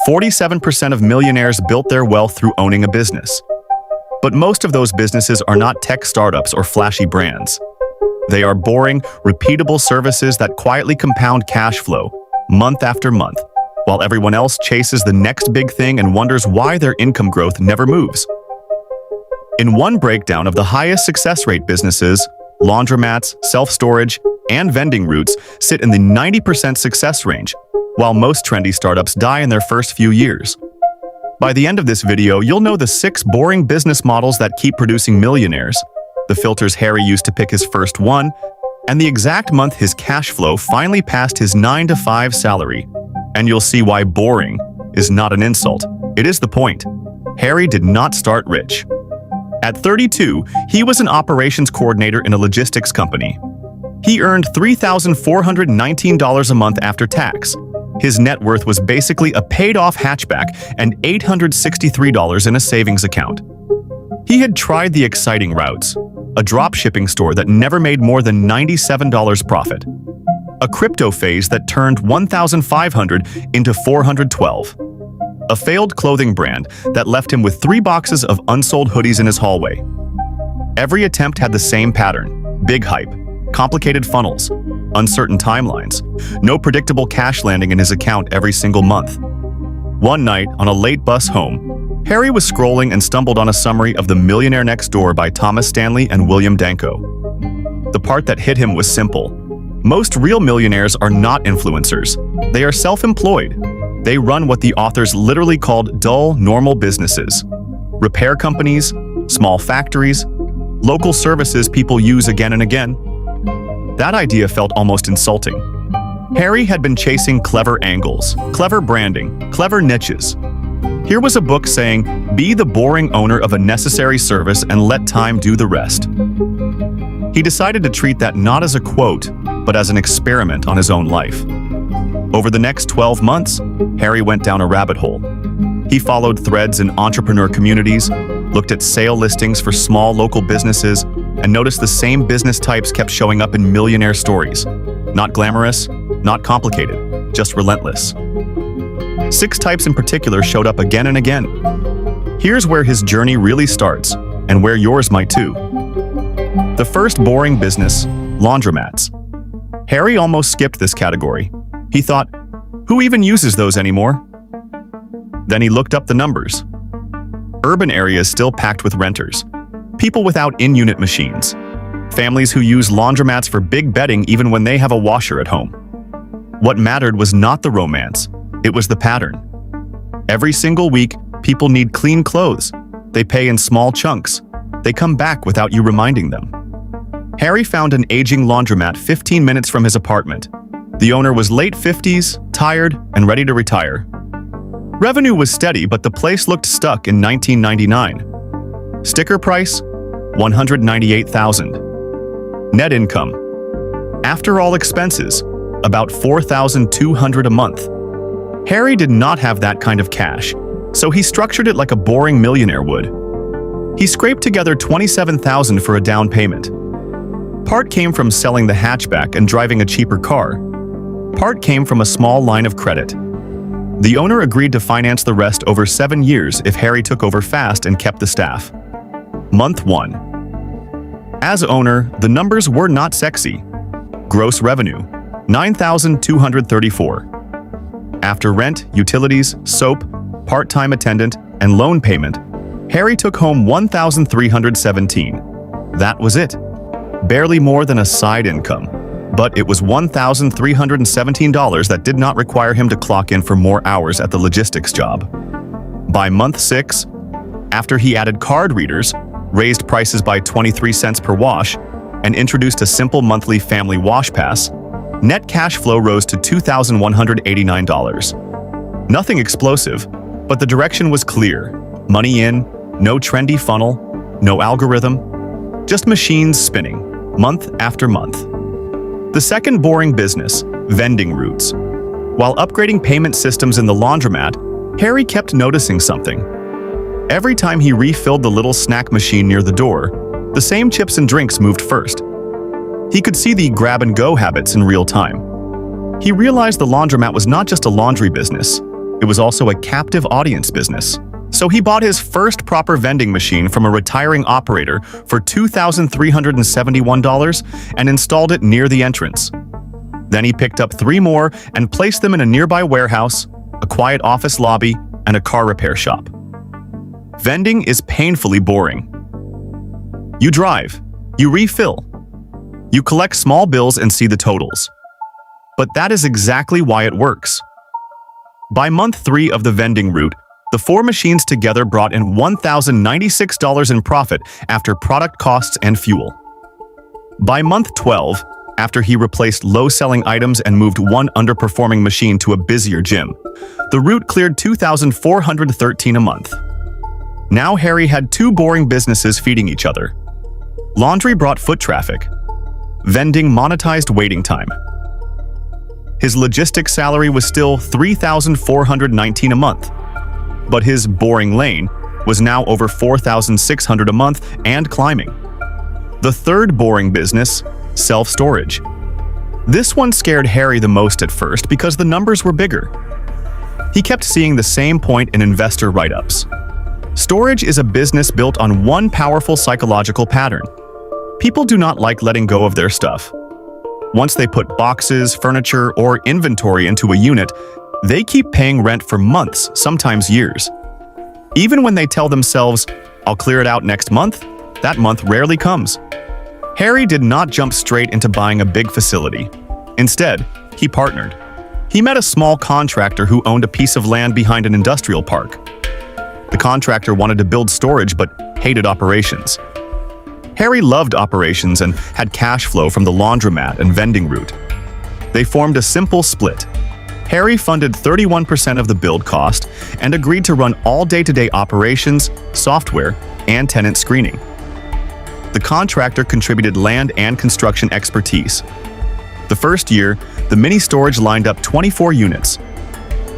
47% of millionaires built their wealth through owning a business. But most of those businesses are not tech startups or flashy brands. They are boring, repeatable services that quietly compound cash flow, month after month, while everyone else chases the next big thing and wonders why their income growth never moves. In one breakdown of the highest success rate businesses, laundromats, self-storage, and vending routes sit in the 90% success range, while most trendy startups die in their first few years. By the end of this video, you'll know the 6 boring business models that keep producing millionaires, the filters Harry used to pick his first one, and the exact month his cash flow finally passed his 9-to-5 salary. And you'll see why boring is not an insult. It is the point. Harry did not start rich. At 32, he was an operations coordinator in a logistics company. He earned $3,419 a month after tax. His net worth was basically a paid-off hatchback and $863 in a savings account. He had tried the exciting routes, a drop-shipping store that never made more than $97 profit, a crypto phase that turned $1,500 into $412, a failed clothing brand that left him with 3 boxes of unsold hoodies in his hallway. Every attempt had the same pattern: big hype, complicated funnels, uncertain timelines, no predictable cash landing in his account every single month. One night, on a late bus home, Harry was scrolling and stumbled on a summary of The Millionaire Next Door by Thomas Stanley and William Danko. The part that hit him was simple. Most real millionaires are not influencers. They are self-employed. They run what the authors literally called dull, normal businesses. Repair companies, small factories, local services people use again and again. That idea felt almost insulting. Harry had been chasing clever angles, clever branding, clever niches. Here was a book saying, be the boring owner of a necessary service and let time do the rest. He decided to treat that not as a quote, but as an experiment on his own life. Over the next 12 months, Harry went down a rabbit hole. He followed threads in entrepreneur communities, looked at sale listings for small local businesses, and noticed the same business types kept showing up in millionaire stories. Not glamorous, not complicated, just relentless. 6 types in particular showed up again and again. Here's where his journey really starts, and where yours might too. The first boring business, laundromats. Harry almost skipped this category. He thought, who even uses those anymore? Then he looked up the numbers. Urban areas still packed with renters, people without in-unit machines, families who use laundromats for big betting even when they have a washer at home. What mattered was not the romance, it was the pattern. Every single week, people need clean clothes. They pay in small chunks. They come back without you reminding them. Harry found an aging laundromat 15 minutes from his apartment. The owner was late 50s, tired, and ready to retire. Revenue was steady, but the place looked stuck in 1999. Sticker price? $198,000. Net income? After all expenses, about $4,200 a month. Harry did not have that kind of cash, so he structured it like a boring millionaire would. He scraped together $27,000 for a down payment. Part came from selling the hatchback and driving a cheaper car. Part came from a small line of credit. The owner agreed to finance the rest over 7 years if Harry took over fast and kept the staff. Month 1. As owner, the numbers were not sexy. Gross revenue, $9,234. After rent, utilities, soap, part-time attendant, and loan payment, Harry took home $1,317. That was it. Barely more than a side income. But it was $1,317 that did not require him to clock in for more hours at the logistics job. By month 6, after he added card readers, raised prices by 23 cents per wash, and introduced a simple monthly family wash pass, net cash flow rose to $2,189. Nothing explosive, but the direction was clear. Money in, no trendy funnel, no algorithm, just machines spinning, month after month. The second boring business, vending routes. While upgrading payment systems in the laundromat, Harry kept noticing something. Every time he refilled the little snack machine near the door, the same chips and drinks moved first. He could see the grab-and-go habits in real time. He realized the laundromat was not just a laundry business, It was also a captive audience business. So he bought his first proper vending machine from a retiring operator for $2,371 and installed it near the entrance. Then he picked up 3 more and placed them in a nearby warehouse, a quiet office lobby, and a car repair shop. Vending is painfully boring. You drive, you refill, you collect small bills and see the totals. But that is exactly why it works. By month 3 of the vending route, the 4 machines together brought in $1,096 in profit after product costs and fuel. By month 12, after he replaced low-selling items and moved 1 underperforming machine to a busier gym, the route cleared $2,413 a month. Now Harry had 2 boring businesses feeding each other. Laundry brought foot traffic. Vending monetized waiting time. His logistics salary was still $3,419 a month, but his boring lane was now over $4,600 a month and climbing. The third boring business, self-storage. This one scared Harry the most at first because the numbers were bigger. He kept seeing the same point in investor write-ups. Storage is a business built on one powerful psychological pattern. People do not like letting go of their stuff. Once they put boxes, furniture, or inventory into a unit, they keep paying rent for months, sometimes years. Even when they tell themselves, "I'll clear it out next month," that month rarely comes. Harry did not jump straight into buying a big facility. Instead, he partnered. He met a small contractor who owned a piece of land behind an industrial park. The contractor wanted to build storage but hated operations. Harry loved operations and had cash flow from the laundromat and vending route. They formed a simple split. Harry funded 31% of the build cost and agreed to run all day-to-day operations, software, and tenant screening. The contractor contributed land and construction expertise. The first year, the mini storage lined up 24 units.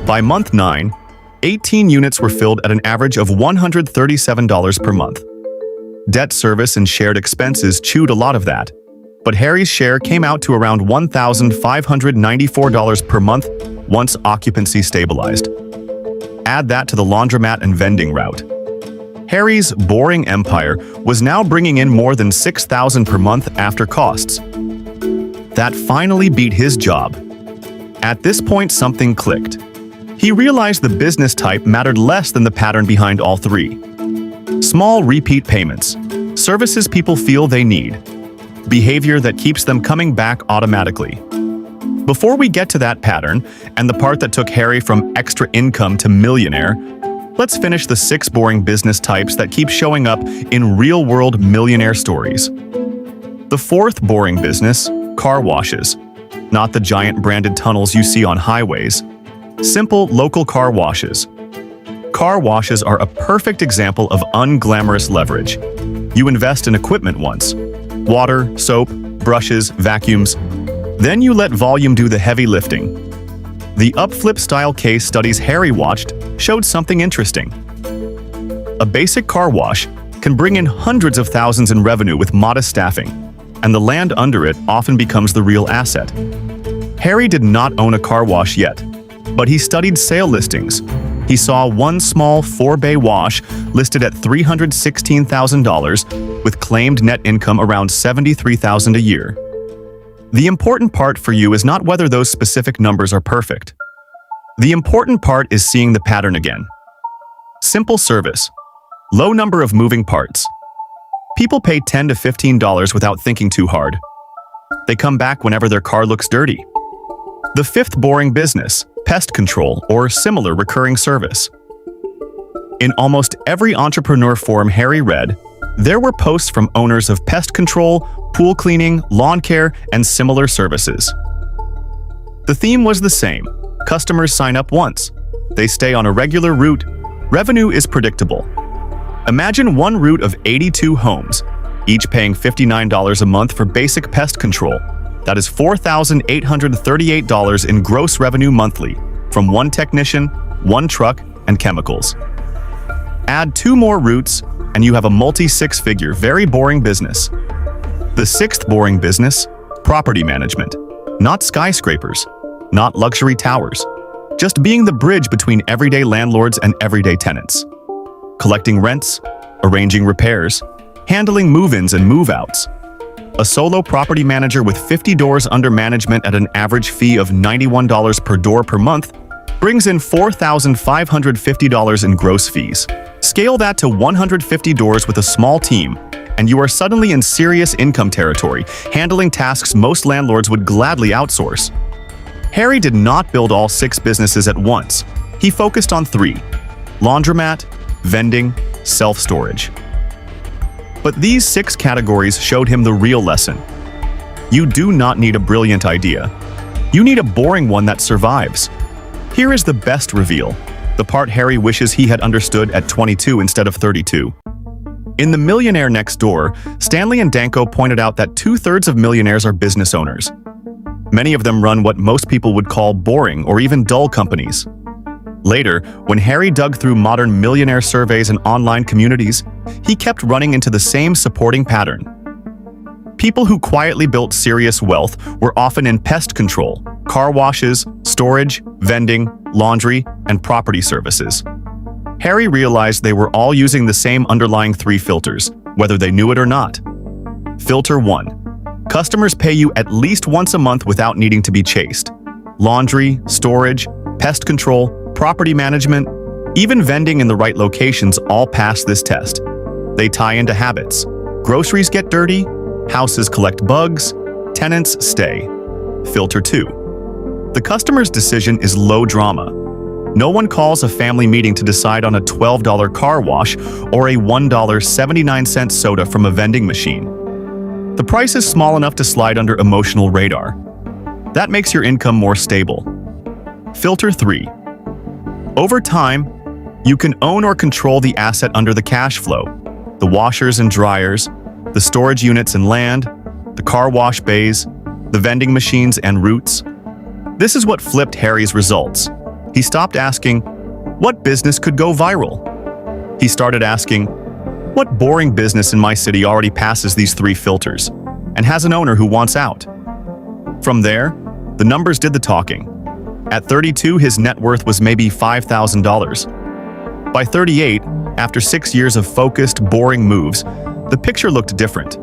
By month 9, 18 units were filled at an average of $137 per month. Debt service and shared expenses chewed a lot of that, but Harry's share came out to around $1,594 per month once occupancy stabilized. Add that to the laundromat and vending route. Harry's boring empire was now bringing in more than $6,000 per month after costs. That finally beat his job. At this point, something clicked. He realized the business type mattered less than the pattern behind all 3. Small repeat payments, services people feel they need, behavior that keeps them coming back automatically. Before we get to that pattern, and the part that took Harry from extra income to millionaire, let's finish the 6 boring business types that keep showing up in real-world millionaire stories. The 4th boring business, car washes. Not the giant branded tunnels you see on highways. Simple, local car washes. Car washes are a perfect example of unglamorous leverage. You invest in equipment once. Water, soap, brushes, vacuums. Then you let volume do the heavy lifting. The upflip-style case studies Harry watched showed something interesting. A basic car wash can bring in hundreds of thousands in revenue with modest staffing, and the land under it often becomes the real asset. Harry did not own a car wash yet, but he studied sale listings. He saw one small 4-bay wash listed at $316,000 with claimed net income around $73,000 a year. The important part for you is not whether those specific numbers are perfect. The important part is seeing the pattern again. Simple service. Low number of moving parts. People pay $10 to $15 without thinking too hard. They come back whenever their car looks dirty. The 5th boring business, pest control or similar recurring service. In almost every entrepreneur forum Harry read, there were posts from owners of pest control, pool cleaning, lawn care, and similar services. The theme was the same. Customers sign up once. They stay on a regular route. Revenue is predictable. Imagine one route of 82 homes, each paying $59 a month for basic pest control. That is $4,838 in gross revenue monthly from one technician, one truck, and chemicals. Add 2 more routes, and you have a multi-6-figure, very boring business. The 6th boring business, property management. Not skyscrapers, not luxury towers, just being the bridge between everyday landlords and everyday tenants. Collecting rents, arranging repairs, handling move-ins and move-outs. A solo property manager with 50 doors under management at an average fee of $91 per door per month brings in $4,550 in gross fees. Scale that to 150 doors with a small team, and you are suddenly in serious income territory, handling tasks most landlords would gladly outsource. Harry did not build all 6 businesses at once. He focused on 3: laundromat, vending, self-storage. But these 6 categories showed him the real lesson. You do not need a brilliant idea. You need a boring one that survives. Here is the best reveal, the part Harry wishes he had understood at 22 instead of 32. In The Millionaire Next Door, Stanley and Danko pointed out that 2/3 of millionaires are business owners. Many of them run what most people would call boring or even dull companies. Later, when Harry dug through modern millionaire surveys and online communities, he kept running into the same supporting pattern. People who quietly built serious wealth were often in pest control, car washes, storage, vending, laundry, and property services. Harry realized they were all using the same underlying 3 filters, whether they knew it or not. Filter 1. Customers pay you at least once a month without needing to be chased. Laundry, storage, pest control, property management, even vending in the right locations all pass this test. They tie into habits. Groceries get dirty, houses collect bugs, tenants stay. Filter 2. The customer's decision is low drama. No one calls a family meeting to decide on a $12 car wash or a $1.79 soda from a vending machine. The price is small enough to slide under emotional radar. That makes your income more stable. Filter 3. Over time, you can own or control the asset under the cash flow. The washers and dryers, the storage units and land, the car wash bays, the vending machines and routes. This is what flipped Harry's results. He stopped asking, what business could go viral? He started asking, what boring business in my city already passes these 3 filters and has an owner who wants out? From there, the numbers did the talking. At 32, his net worth was maybe $5,000. By 38, after 6 years of focused, boring moves, the picture looked different.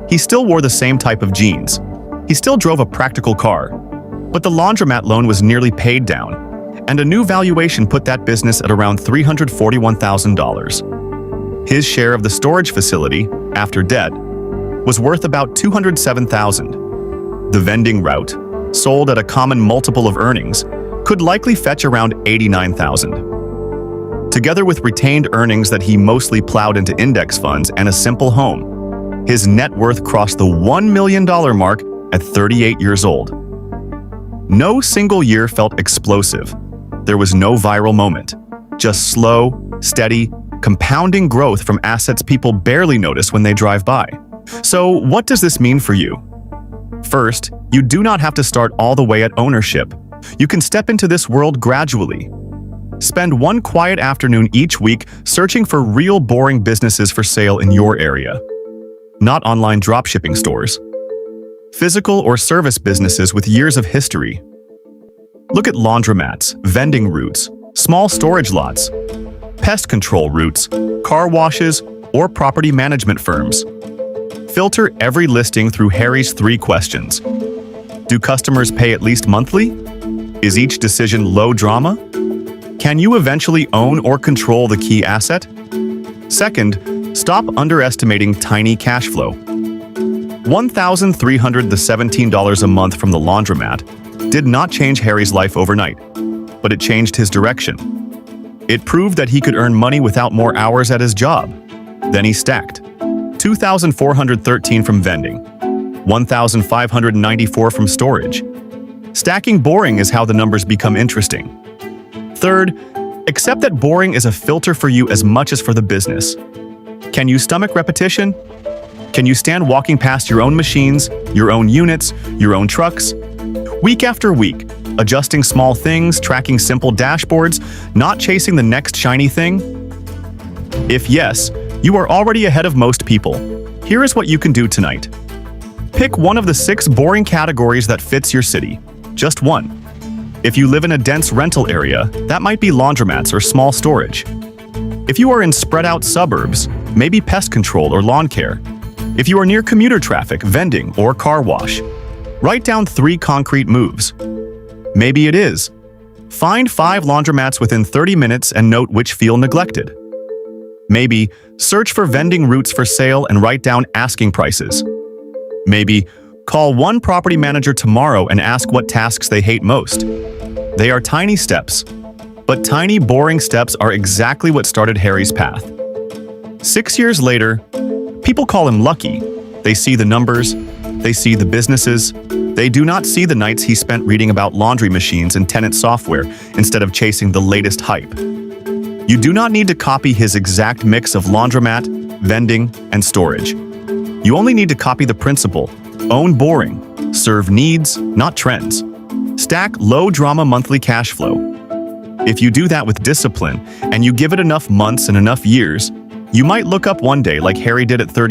He still wore the same type of jeans. He still drove a practical car. But the laundromat loan was nearly paid down, and a new valuation put that business at around $341,000. His share of the storage facility, after debt, was worth about $207,000. The vending route, sold at a common multiple of earnings, could likely fetch around $89,000. Together with retained earnings that he mostly plowed into index funds and a simple home, his net worth crossed the $1 million mark at 38 years old. No single year felt explosive. There was no viral moment, just slow, steady, compounding growth from assets people barely notice when they drive by. So, what does this mean for you? First, you do not have to start all the way at ownership. You can step into this world gradually. Spend one quiet afternoon each week searching for real boring businesses for sale in your area. Not online dropshipping stores. Physical or service businesses with years of history. Look at laundromats, vending routes, small storage lots, pest control routes, car washes, or property management firms. Filter every listing through Harry's 3 questions. Do customers pay at least monthly? Is each decision low drama? Can you eventually own or control the key asset? Second, stop underestimating tiny cash flow. $1,317 a month from the laundromat did not change Harry's life overnight, but it changed his direction. It proved that he could earn money without more hours at his job. Then he stacked. $2,413 from vending, $1,594 from storage. Stacking boring is how the numbers become interesting. Third, accept that boring is a filter for you as much as for the business. Can you stomach repetition? Can you stand walking past your own machines, your own units, your own trucks? Week after week, adjusting small things, tracking simple dashboards, not chasing the next shiny thing? If yes, you are already ahead of most people. Here is what you can do tonight. Pick one of the 6 boring categories that fits your city. Just one. If you live in a dense rental area, that might be laundromats or small storage. If you are in spread-out suburbs, maybe pest control or lawn care. If you are near commuter traffic, vending, or car wash. Write down 3 concrete moves. Maybe it is: find 5 laundromats within 30 minutes and note which feel neglected. Maybe search for vending routes for sale and write down asking prices. Maybe call one property manager tomorrow and ask what tasks they hate most. They are tiny steps, but tiny, boring steps are exactly what started Harry's path. 6 years later, people call him lucky. They see the numbers, they see the businesses. They do not see the nights he spent reading about laundry machines and tenant software instead of chasing the latest hype. You do not need to copy his exact mix of laundromat, vending, and storage. You only need to copy the principle: own boring, serve needs, not trends. Stack low-drama monthly cash flow. If you do that with discipline, and you give it enough months and enough years, you might look up one day like Harry did at 30.